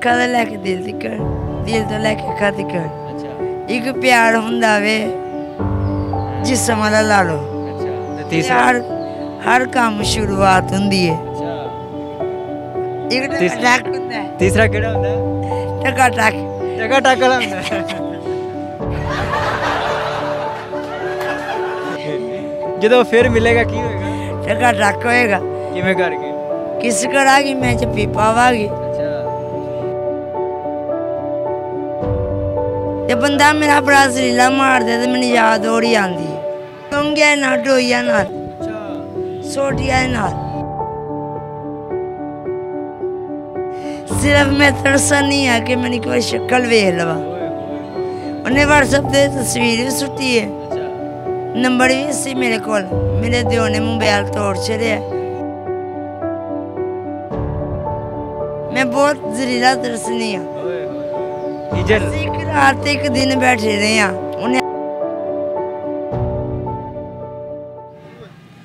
ਅੱਖਾਂ ਦਾ ਲੈ ਕੇ ਦਿਲ ਤੀਕਰ, ਦਿਲ ਤੋਂ ਲੈ ਕੇ ਅੱਖਾਂ ਤੀਕਰ। ਅੱਛਾ ਇੱਕ ਪਿਆਰ ਹੁੰਦਾ ਵੇ ਜਿਸਮ ਵਾਲਾ ਲਾ ਲਓ। ਅੱਛਾ ਤੇ ਤੀਸਰਾ ਹਰ ਕੰਮ ਸ਼ੁਰੂਆਤ ਹੁੰਦੀ ਹੈ। ਅੱਛਾ ਇੱਕ ਟਕ ਹੁੰਦਾ ਹੈ, ਤੀਸਰਾ ਕਿਹੜਾ ਹੁੰਦਾ ਹੈ? ਟਕਾ ਟਕ। ਟਕਾ ਟਕ ਵਾਲਾ ਹੁੰਦਾ ਹੈ। ਜਦੋਂ ਫਿਰ ਮਿਲੇਗਾ ਕੀ ਹੋਏਗਾ? ਟਕਾ ਟਕ ਹੋਏਗਾ। ਕਿਵੇਂ ਕਰਕੇ? ਕਿਸ ਕਰਾਂਗੀ ਮੈਂ ਜੱਫੀ ਪਾਵਾਂਗੀ ਅੱਛਾ ਤੇ ਬੰਦਾ ਮੇਰਾ ਬੜਾ ਜ਼ਰੀਲਾ ਮਾਰਦਾ ਤੇ ਮੈਨੂੰ ਯਾਦ ਹੋੜੀ ਆਂਦੀ ਟੋਂਗਿਆ ਨਾਲ ਡੋਈਆ ਨਾਲ ਅੱਛਾ ਸੋਟੀਆਂ ਨਾਲ। ਸਿਰਫ ਮੈਂ ਤਰਸਨੀ ਆ ਕਿ ਮੈਨੂੰ ਕੋਈ ਸ਼ਕਲ ਵੇਖ ਲਵਾ। ਉਹਨੇ WhatsApp ਤੇ ਤਸਵੀਰ ਵੀ ਸੁੱਟੀ ਹੈ, ਨੰਬਰ ਵੀ ਸੀ ਮੇਰੇ ਕੋਲ। ਮੇਰੇ ਦਿਓ ਨੇ ਮੋਬਾਈਲ ਤੋੜ ਛੜਿਆ। ਮੈਂ ਬਹੁਤ ਜ਼ਰੀਲਾ ਤਰਸਨੀ ਆ। ਅਸੀਂ ਇੱਕ ਰਾਤ ਇੱਕ दिन बैठे रहे हैं।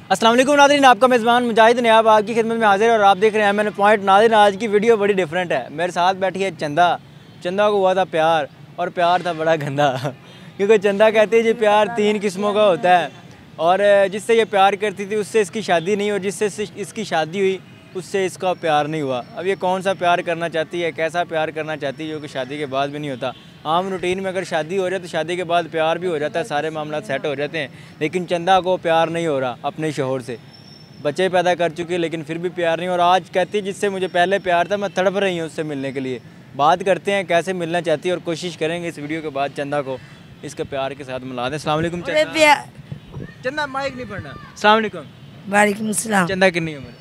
अस्सलाम वालेकुम नाज़रीन, आपका मेज़बान मुजाहिद ने आपकी खिदमत में हाजिर है और आप देख रहे हैं मैंने पॉइंट। नाज़रीन आज की वीडियो बड़ी डिफरेंट है। मेरे साथ बैठी है चंदा। चंदा को हुआ था प्यार और प्यार था बड़ा गंदा क्योंकि चंदा कहती है जी प्यार 3 किस्मों का होता है और जिससे ये प्यार करती थी उससे इसकी शादी नहीं, और जिससे इसकी शादी हुई उससे इसका प्यार नहीं हुआ। अब ये कौन सा प्यार करना चाहती है, कैसा प्यार करना चाहती है जो कि शादी के बाद भी नहीं होता। आम रूटीन में अगर शादी हो जाए तो शादी के बाद प्यार भी हो जाता है, सारे मामला सेट हो जाते हैं। लेकिन चंदा को प्यार नहीं हो रहा अपने शोहर से। बच्चे पैदा कर चुके हैं लेकिन फिर भी प्यार नहीं। और आज कहती है जिससे मुझे पहले प्यार था मैं तड़प रही हूँ उससे मिलने के लिए। बात करते हैं कैसे मिलना चाहती है और कोशिश करेंगे इस वीडियो के बाद चंदा को इसके प्यार के साथ मिला दें। अस्सलाम वालेकुम चंदा। चंदा माइक नहीं पढ़ना। अस्सलाम वालेकुम। वालेकुम सलाम। चंदा कितनी उम्र?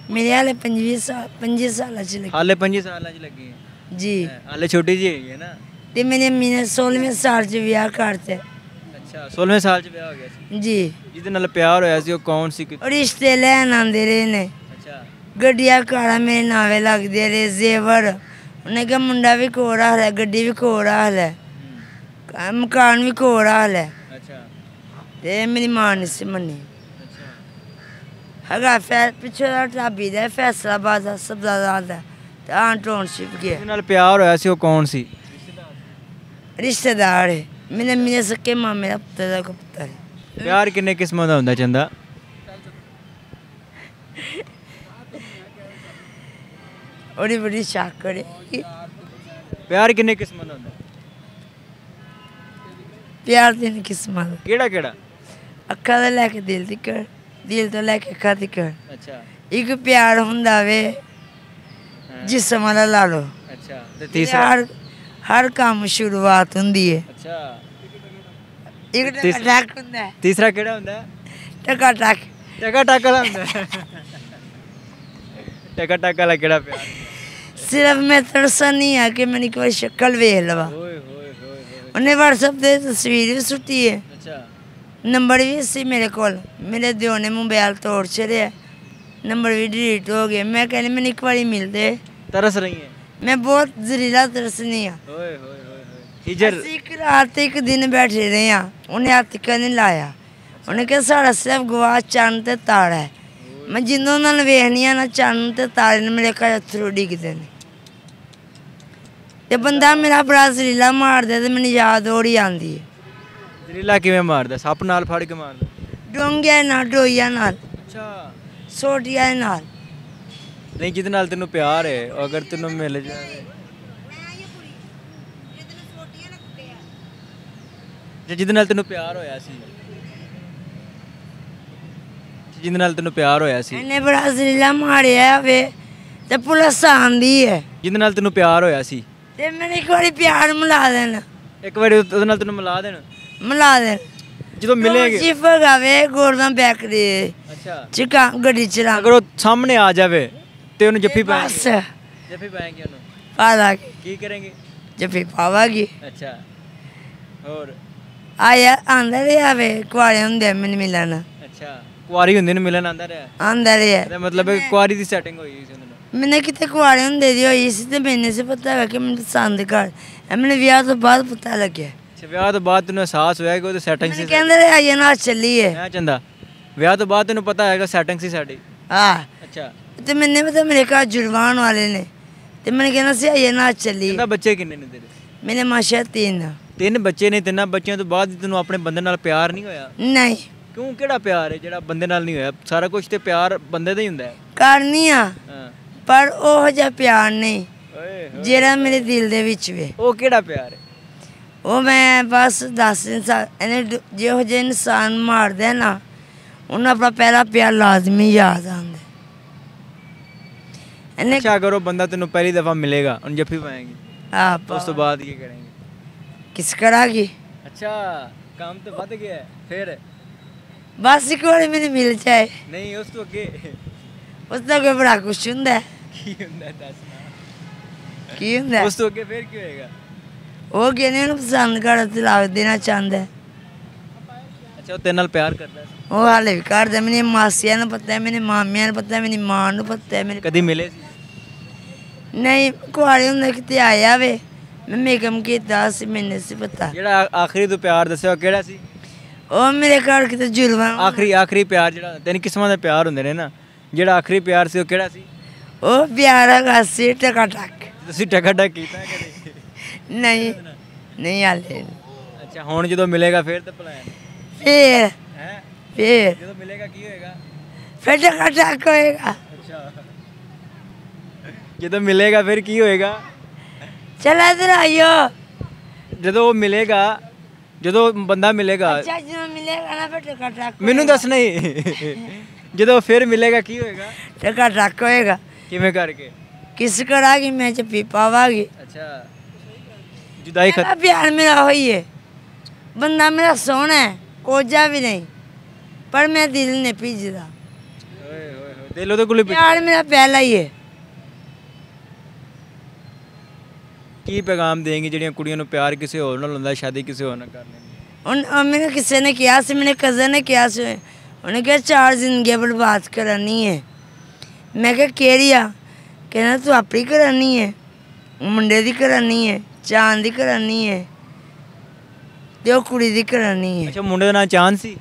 मेरे हाले 25 साल च लगी। हाले 25 साल च लगी है जी। हाले छोटी जी है ना। ते मेरे मीने 16वें साल च विआह करते। अच्छा 16वें साल च विआह हो गया सी जी। जिहदे नाल प्यार होया सी ओह कौन सी? रिश्ते लैन आंदे रहे ने। अच्छा गड्डियां कारा मेरे नावे लगदे रहे, जेवर। उन्हें कहा मुंडा भी कोल हाल है, गड्डी भी कोल हाल है, मकान भी कोल हाल है। अच्छा ते मेरी मां ने सी मन्नी। ਹੈਗਾ ਪਿੱਛੇ ਦਾ ਢਾਬੀ ਦਾ ਫੈਸਲਾਬਾਦ ਦਾ ਸਬਜ਼ਾਦਾਰ ਦਾ ਤੇ ਟਾਊਨਸ਼ਿਪ ਗਿਆ। ਜਿਹਦੇ ਨਾਲ ਪਿਆਰ ਹੋਇਆ ਸੀ ਉਹ ਕੌਣ ਸੀ? ਰਿਸ਼ਤੇਦਾਰ ਹੈ ਮੇਰੇ ਸਕੇ ਮਾਮੇ ਦਾ ਪੁੱਤਰ ਦਾ ਪੁੱਤਰ ਹੈ। ਪਿਆਰ ਕਿੰਨੇ ਕਿਸਮਾਂ ਦਾ ਹੁੰਦਾ ਚੰਦਾ? ਉਹਦੀ ਬੜੀ ਸ਼ਾਕਰ ਹੈ। ਪਿਆਰ ਕਿੰਨੇ ਕਿਸਮਾਂ ਦਾ ਹੁੰਦਾ? ਪਿਆਰ 3 ਕਿਸਮਾਂ ਦਾ। ਕਿਹੜਾ ਕਿਹੜਾ? ਅੱਖਾਂ ਦਾ ਲੈ ਕੇ ਦਿਲ ਤੀਕਰ, ਦਿਲ ਤੋਂ ਲੈ ਕੇ ਅੱਖਾਂ ਤੀਕਰ। ਅੱਛਾ ਇੱਕ ਪਿਆਰ ਹੁੰਦਾ ਵੇ ਜਿਸਮ ਵਾਲਾ ਲਾ ਲਓ। ਅੱਛਾ ਤੇ ਤੀਸਰਾ? ਹਰ ਕੰਮ ਸ਼ੁਰੂਆਤ ਹੁੰਦੀ ਹੈ। ਅੱਛਾ ਇੱਕ ਟਕ ਹੁੰਦਾ ਹੈ। ਤੀਸਰਾ ਕਿਹੜਾ ਹੁੰਦਾ? ਟਕਾ ਟਕ। ਟਕਾ ਟਕ ਵਾਲਾ ਹੁੰਦਾ। ਟਕਾ ਟਕ ਵਾਲਾ ਕਿਹੜਾ ਪਿਆਰ? ਸਿਰਫ ਮੈਂ ਤਰਸਨੀ ਆ ਕਿ ਮੈਨੂੰ ਕੋਈ ਸ਼ਕਲ ਵੇਖ ਲਵਾ। ਉਹਨੇ WhatsApp ਤੇ ਤਸਵੀਰ ਵੀ ਸੁੱਟੀ ਹੈ, ਅੱਛਾ ਨੰਬਰ ਵੀ ਸੀ ਮੇਰੇ ਕੋਲ। ਮੇਰੇ ਦਿਓ ਨੇ ਮੋਬਾਈਲ ਤੋੜ ਛੜਿਆ, ਨੰਬਰ ਵੀ ਡਿਲੀਟ ਹੋ ਗਿਆ। ਮੈਂ ਕਹਿੰਦੀ ਮੈਨੂੰ ਇੱਕ ਵਾਰੀ ਮਿਲਦੇ। ਤਰਸ ਰਹੀ ਹੈ? ਮੈਂ ਬਹੁਤ ਜ਼ਰੀਲਾ ਤਰਸਨੀ ਆ। ਓਏ ਹੋਏ ਹੋਏ ਹਿਜਰ। ਅਸੀਂ ਇੱਕ ਰਾਤ ਇੱਕ दिन बैठे रहे हैं। ਉਹਨੇ ਹੱਥ ਨਹੀਂ ਲਾਇਆ। ਉਹਨੇ ਕਿਹਾ ਸਾਡਾ ਸਿਰਫ ਗਵਾਚ ਚੰਨ ਤੇ ਤਾਰਾ ਹੈ। ਮੈਂ ਜਿੰਦੋਂ ਨਾਲ ਵੇਖਣੀ ਆ ਨਾ ਚੰਨ ਤੇ ਤਾਰੇ ਨੇ ਮੇਰੇ ਘਰ ਅਥਰੂ ਡਿੱਗਦੇ ਨੇ ਤੇ ਬੰਦਾ ਮੇਰਾ ਬੜਾ ਜ਼ਰੀਲਾ ਮਾਰਦਾ ਤੇ ਮੈਨੂੰ ਯਾਦ ਹੋੜੀ ਆਂਦੀ ਹੈ। ਜ਼ਰੀਲਾ ਕਿਵੇਂ ਮਾਰਦਾ? ਸੱਪ ਨਾਲ ਫੜ ਕੇ ਮਾਰਦਾ? ਡੋਂਗਿਆ ਨਾਲ ਡੋਈਆ ਨਾਲ ਅੱਛਾ ਸੋਟੀਆਂ ਨਾਲ। ਨਹੀਂ ਜਿਹਦੇ ਨਾਲ ਤੈਨੂੰ ਪਿਆਰ ਹੈ ਉਹ ਅਗਰ ਤੈਨੂੰ ਮਿਲ ਜਾਵੇ, ਜਿਹਦੇ ਨਾਲ ਤੈਨੂੰ ਪਿਆਰ ਹੋਇਆ ਸੀ, ਜਿਹਦੇ ਨਾਲ ਤੈਨੂੰ ਪਿਆਰ ਹੋਇਆ ਸੀ ਇਹਨੇ ਬੜਾ ਜ਼ਰੀਲਾ ਮਾਰਿਆ ਵੇ ਤੇ ਪੁਲਿਸ ਆਂਦੀ ਹੈ। ਜਿਹਦੇ ਨਾਲ ਤੈਨੂੰ ਪਿਆਰ ਹੋਇਆ ਸੀ ਤੇ ਮੈਨੂੰ ਇੱਕ ਵਾਰੀ ਪਿਆਰ ਮਿਲਾ ਦੇਣ। ਇੱਕ ਵਾਰੀ ਉਹਦੇ ਨਾਲ ਤੈਨੂੰ ਮਿਲਾ ਦੇਣ। ਮਿਲਾ ਦੇਣ ਜਦੋਂ ਮਿਲੇਗੇ ਜੀ ਫਗਾਵੇ ਗੋਰਦਾਂ ਬੈਕਰੀ। ਅੱਛਾ ਚਿਕਾ ਗੱਡੀ ਚਲਾ ਅਗਰ ਉਹ ਸਾਹਮਣੇ ਆ ਜਾਵੇ ਤੇ ਉਹਨੂੰ ਜੱਫੀ ਪਾਏਂਗੇ? ਬਸ ਜੱਫੀ ਪਾਏਂਗੇ ਉਹਨੂੰ? ਪਾ ਦਾਂਗੇ। ਕੀ ਕरेंगे? ਜੱਫੀ ਪਾਵਾਂਗੀ। ਅੱਛਾ ਹੋਰ ਆਇਆ ਆਂਦਾ ਰਿਹਾ ਵੇ ਕੁਆਰੇ ਹੁੰਦੇ ਮੈਨੂੰ ਮਿਲਣ। ਅੱਛਾ ਕੁਆਰੀ ਹੁੰਦੀ ਨੂੰ ਮਿਲਣ ਆਂਦਾ ਰਿਹਾ? ਆਂਦਾ ਰਿਹਾ। ਇਹਦਾ ਮਤਲਬ ਹੈ ਕੁਆਰੀ ਦੀ ਸੈਟਿੰਗ ਹੋਈ ਸੀ ਉਹਦੇ ਨਾਲ? ਮੈਨੇ ਕਿਤੇ ਕੁਆਰੇ ਹੁੰਦੇ ਦੀ ਹੋਈ ਸੀ ਤੇ ਮੈਨੂੰ ਸੀ ਪਤਾ ਹੈ ਕਿ ਮੈਨੂੰ ਪਸੰਦ ਕਰ। ਮੈਨੂੰ ਵਿਆਹ ਤੋਂ ਬਾਅਦ ਪਤਾ ਲੱਗਿਆ। ਅੱਛਾ ਵਿਆਹ ਤੋਂ ਬਾਅਦ ਤੈਨੂੰ ਅਹਿਸਾਸ ਹੋਇਆ ਕਿ ਉਹਦੇ ਸੈਟਿੰਗ ਸੀ? ਕਹਿੰਦੇ ਰਹੇ ਆਈਏ ਨਾ ਚੱਲੀਏ। ਮੈਂ ਚੰਦਾ ਵਿਆਹ ਤੋਂ ਬਾਅਦ ਤੈਨੂੰ ਪਤਾ ਹੈਗਾ ਸੈਟਿੰਗ ਸੀ ਸਾਡੀ? ਹਾਂ ਅੱਛਾ ਤੇ ਮੈਨੇ ਪਤਾ ਮੇਰੇ ਘਰ ਜੁੜਵਾਨ ਵਾਲੇ ਨੇ ਤੇ ਮੈਨੂੰ ਕਹਿੰਦਾ ਸੀ ਆਈਏ ਨਾ ਚੱਲੀ। ਕਹਿੰਦਾ ਬੱਚੇ ਕਿੰਨੇ ਨੇ ਤੇਰੇ? ਮੇਰੇ ਮਾਸ਼ਾ 3 3 ਬੱਚੇ ਨੇ, 3 ਬੱਚਿਆਂ ਤੋਂ ਬਾਅਦ ਵੀ ਤੈਨੂੰ ਆਪਣੇ ਬੰਦੇ ਨਾਲ ਪਿਆਰ ਨਹੀਂ ਹੋਇਆ? ਨਹੀਂ ਕਿਉਂ, ਕਿਹੜਾ ਪਿਆਰ ਹੈ ਜਿਹੜਾ ਬੰਦੇ ਨਾਲ ਨਹੀਂ ਹੋਇਆ? ਸਾਰਾ ਕੁਝ ਤੇ ਪਿਆਰ ਬੰਦੇ ਦਾ ਹੀ ਹੁੰਦਾ ਹੈ। ਕਰਨੀ ਆ ਹਾਂ। ਪਰ ਉਹ ਜਿਹਾ ਪਿਆਰ ਨਹੀਂ ਓਏ ਹੋਏ, ਜਿਹੜਾ ਮੇਰੇ ਦਿਲ ਦੇ ਵਿੱਚ ਵੇ। ਉਹ ਕਿਹੜਾ ਪਿਆਰ ਹੈ? ਉਹ ਮੈਂ ਬਸ ਦੱਸ ਨਹੀਂ ਸਕਦਾ। ਇਹਨੇ ਜਿਹੋ ਜਿਹੇ ਇਨਸਾਨ ਮਾਰਦੇ ਨਾ ਉਹਨੂੰ ਆਪਣਾ ਪਹਿਲਾ ਪਿਆਰ ਲਾਜ਼ਮੀ ਯਾਦ ਆਉਂਦਾ। ਇਹਨੇ ਅੱਛਾ, ਅਗਰ ਉਹ ਬੰਦਾ ਤੈਨੂੰ ਪਹਿਲੀ ਦਫਾ ਮਿਲੇਗਾ, ਉਹਨੂੰ ਜੱਫੀ ਪਾਏਗੀ, ਆਪ ਉਸ ਤੋਂ ਬਾਅਦ ਕੀ ਕरेंगे? ਕਿਸ ਕਰਾਂਗੀ? ਅੱਛਾ, ਕੰਮ ਤੇ ਵੱਧ ਗਿਆ ਹੈ। ਫਿਰ ਬਸ ਇੱਕ ਵਾਰੀ ਮੈਨੂੰ ਮਿਲ ਜਾਏ। ਨਹੀਂ, ਉਸ ਤੋਂ ਅੱਗੇ ਉਸ ਤੋਂ ਅੱਗੇ ਬੜਾ ਕੁਛ ਹੁੰਦਾ ਹੈ। ਕੀ ਹੁੰਦਾ ਦੱਸਣਾ? ਕੀ ਹੁੰਦਾ? ਉਸ ਤੋਂ ਅੱਗੇ ਫਿਰ ਕੀ ਹੋਏਗਾ? ਉਹ ਕਹਿੰਦੇ ਉਹਨੂੰ ਪਸੰਦ ਕਰ ਤਲਾਕ ਦੇਣਾ ਚਾਹੁੰਦਾ ਹੈ। ਅੱਛਾ, ਉਹ ਤੇਰੇ ਨਾਲ ਪਿਆਰ ਕਰਦਾ ਸੀ? ਉਹ ਹਾਲੇ ਵੀ ਕਰਦਾ। ਮੇਰੀਆਂ ਮਾਸੀਆਂ ਨੂੰ ਪਤਾ ਹੈ, ਮੇਰੇ ਮਾਮਿਆਂ ਨੂੰ ਪਤਾ ਹੈ, ਮੇਰੀ ਮਾਂ ਨੂੰ ਪਤਾ ਹੈ। ਮੇਰੇ ਕਦੀ ਮਿਲੇ ਸੀ? ਨਹੀਂ, ਕੁਆਰੇ ਹੁੰਦਾ ਕਿਤੇ ਆਇਆ ਵੇ, ਮੈਂ ਮੇਕਅਪ ਕੀਤਾ ਸੀ, ਮੈਨੂੰ ਸੀ ਪਤਾ। ਜਿਹੜਾ ਆਖਰੀ ਤੋਂ ਪਿਆਰ ਦੱਸਿਆ ਉਹ ਕਿਹੜਾ ਸੀ? ਉਹ ਮੇਰੇ ਘਰ ਕਿਤੇ ਜੁਲਵਾ। ਆਖਰੀ ਪਿਆਰ ਜਿਹੜਾ, ਤਿੰਨ ਕਿਸਮਾਂ ਦੇ ਪਿਆਰ ਹੁੰਦੇ ਨੇ ਨਾ, ਜਿਹੜਾ ਆਖਰੀ ਪਿਆਰ ਸੀ ਉਹ ਕਿਹੜਾ ਸੀ? ਉਹ ਪਿਆਰ ਹੈਗਾ ਸੀ ਟਕਾ ਟਕ। ਤੁਸੀਂ ਟਕਾ ਕੀਤਾ ਕਦੇ? ਨਹੀਂ ਨਹੀਂ ਹਾਲੇ। ਅੱਛਾ, ਹੁਣ ਜਦੋਂ ਮਿਲੇਗਾ ਫਿਰ ਤਾਂ ਪਲਾਨ ਫਿਰ ਹੈ? ਫਿਰ ਜਦੋਂ ਮਿਲੇਗਾ ਕੀ ਹੋਏਗਾ? ਫਿਰ ਟਕਾ ਟਕ ਹੋਏਗਾ। ਅੱਛਾ, ਜਦੋਂ ਮਿਲੇਗਾ ਫਿਰ ਕੀ ਹੋਏਗਾ? ਚਲ ਇਧਰ ਆਇਓ। ਜਦੋਂ ਉਹ ਮਿਲੇਗਾ, ਜਦੋਂ ਬੰਦਾ ਮਿਲੇਗਾ, ਅੱਛਾ ਜਦੋਂ ਮਿਲੇਗਾ ਨਾ ਫਿਰ ਟਕਾ ਟਕ। ਮੈਨੂੰ ਦੱਸ। ਨਹੀਂ, ਜਦੋਂ ਫਿਰ ਮਿਲੇਗਾ ਕੀ ਹੋਏਗਾ? ਟਕਾ ਟਕ ਹੋਏਗਾ। ਕਿਵੇਂ ਕਰਕੇ? ਕਿਸ ਕਰਾਂਗੀ ਮੈਂ ਚੱਪੀ ਪਾਵਾਂਗੀ। ਅੱਛਾ, ਜੁਦਾਈ ਮੇਰਾ ਪਿਆਰ ਮੇਰਾ ਹੋਈ ਹੈ। ਬੰਦਾ ਮੇਰਾ ਸੋਹਣਾ ਹੈ, ਕੋਝਾ ਵੀ ਨਹੀਂ, ਪਰ ਮੈਂ ਦਿਲ ਨਹੀਂ ਭਿੱਜਦਾ। ਓਏ ਹੋਏ ਹੋਏ, ਦਿਲ ਉਹਦੇ ਕੋਲ ਪਿਆਰ ਮੇਰਾ ਪਹਿਲਾ ਹੀ ਹੈ। ਕੀ ਪੈਗਾਮ ਦੇਂਗੀ ਜਿਹੜੀਆਂ ਕੁੜੀਆਂ ਨੂੰ ਪਿਆਰ ਕਿਸੇ ਹੋਰ ਨਾਲ ਹੁੰਦਾ, ਸ਼ਾਦੀ ਕਿਸੇ ਹੋਰ ਨਾਲ ਕਰ ਲੈਂਦੀ? ਮੈਨੂੰ ਕਿਸੇ ਨੇ ਕਿਹਾ ਸੀ, ਮੇਰੇ ਕਜ਼ਨ ਨੇ ਕਿਹਾ ਸੀ, ਉਹਨੇ ਕਿਹਾ 4 ਜ਼ਿੰਦਗੀਆਂ ਬਰਬਾਦ ਕਰਨੀ ਹੈ। ਮੈਂ ਕਿਹਾ ਕਿਹੜੀ ਆ? ਕਹਿੰਦਾ ਤੂੰ ਆਪਣੀ ਕਰਨੀ ਹੈ, ਮੁੰਡੇ ਦੀ ਕਰਨੀ ਹੈ, ਚਾਂਦ ਦੀ ਕਰਨੀ ਹੈ, ਤੇ ਉਹ ਕੁੜੀ ਦੀ ਕਰਨੀ ਹੈ। ਅੱਛਾ, ਮੁੰਡੇ ਦਾ ਨਾਂ ਚਾਂਦ ਸੀ?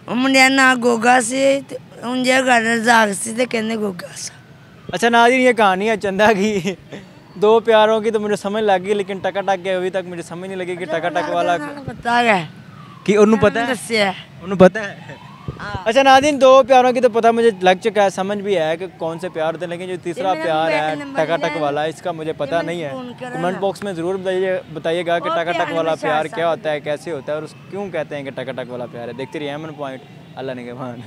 ਉਹ ਮੁੰਡਿਆਂ ਦਾ ਨਾਂ ਗੋਗਾ ਸੀ, ਤੇ ਉਂਝਾ ਗੱਲ ਰਜ਼ਾਕ ਸੀ ਤੇ ਕਹਿੰਦੇ ਗੋਗਾ ਸੀ। अच्छा नाज़रीन, ये कहानी है चंदा की। 2 प्यारों की तो मुझे समझ लग गई, लेकिन टका टक के अभी तक मुझे समझ नहीं लगी कि टका टक वाला पता है कि उन्होंने पता है, उन्होंने पता है। अच्छा नाज़रीन, 2 प्यारों की तो पता मुझे लग चुका है, समझ भी है कि कौन से प्यार थे, लेकिन जो तीसरा प्यार है टका टक वाला, इसका मुझे पता नहीं है। कमेंट बॉक्स में ज़रूर बताइएगा कि टका टक वाला प्यार क्या होता है, कैसे होता है और क्यों कहते हैं कि टका टक वाला प्यार है। देखते रहिए अमन पॉइंट। अल्लाह ने के मान।